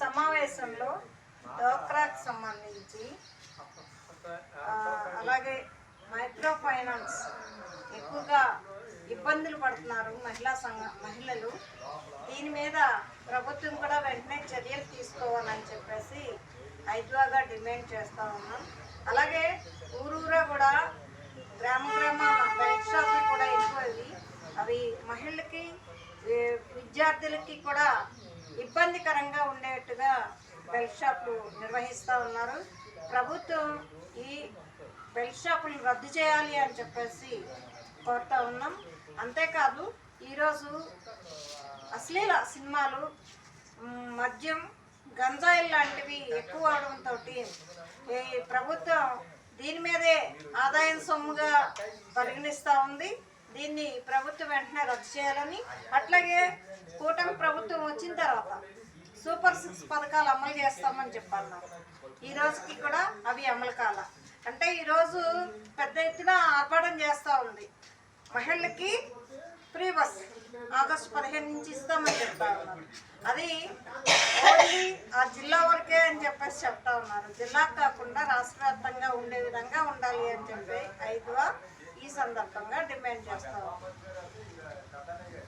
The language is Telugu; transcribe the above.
సమావేశంలో డోక్రాకు సంబంధించి అలాగే మైక్రో ఫైనాన్స్ ఎక్కువగా ఇబ్బందులు పడుతున్నారు మహిళలు. దీని మీద ప్రభుత్వం కూడా వెంటనే చర్యలు తీసుకోవాలని చెప్పేసి ఐద్వాగా డిమాండ్ చేస్తూ ఉన్నాం. అలాగే ఊరూరా కూడా గ్రామ బెల్ట్ షాపులు కూడా ఎక్కువవి. అవి మహిళలకి విద్యార్థులకి కూడా ఇబ్బందికరంగా ఉండేట్టుగా బెల్ట్ షాపులు నిర్వహిస్తూ ఉన్నారు. ప్రభుత్వం ఈ బెల్ట్ షాపులు రద్దు చేయాలి అని చెప్పేసి కోరుతూ ఉన్నాం. అంతేకాదు ఈరోజు అశ్లీల సినిమాలు, మద్యం, గంజాయిలు లాంటివి ఎక్కువ అవడంతో ఈ ప్రభుత్వం దీని మీదే ఆదాయం సొమ్ముగా పరిగణిస్తూ ఉంది. దీన్ని ప్రభుత్వం వెంటనే రద్దు చేయాలని, అట్లాగే కూటమి ప్రభుత్వం వచ్చిన తర్వాత సూపర్ 6 పథకాలు అమలు చేస్తామని చెప్పన్నారు. ఈ రోజుకి కూడా అవి అమలు కాల. అంటే ఈరోజు పెద్ద ఎత్తున ఆర్భాటం చేస్తూ ఉంది. మహిళలకి ఫ్రీ బస్ ఆగస్టు 15 నుంచి ఇస్తామని చెప్తా ఉన్నారు. అది ఓన్లీ ఆ జిల్లా వరకే అని చెప్పేసి చెప్తా ఉన్నారు. జిల్లాకు కాకుండా రాష్ట్ర వ్యాప్తంగా ఉండే విధంగా ఉండాలి అని చెప్పి ఐద్వా ఈ సందర్భంగా డిమాండ్ చేస్తా ఉన్నారు.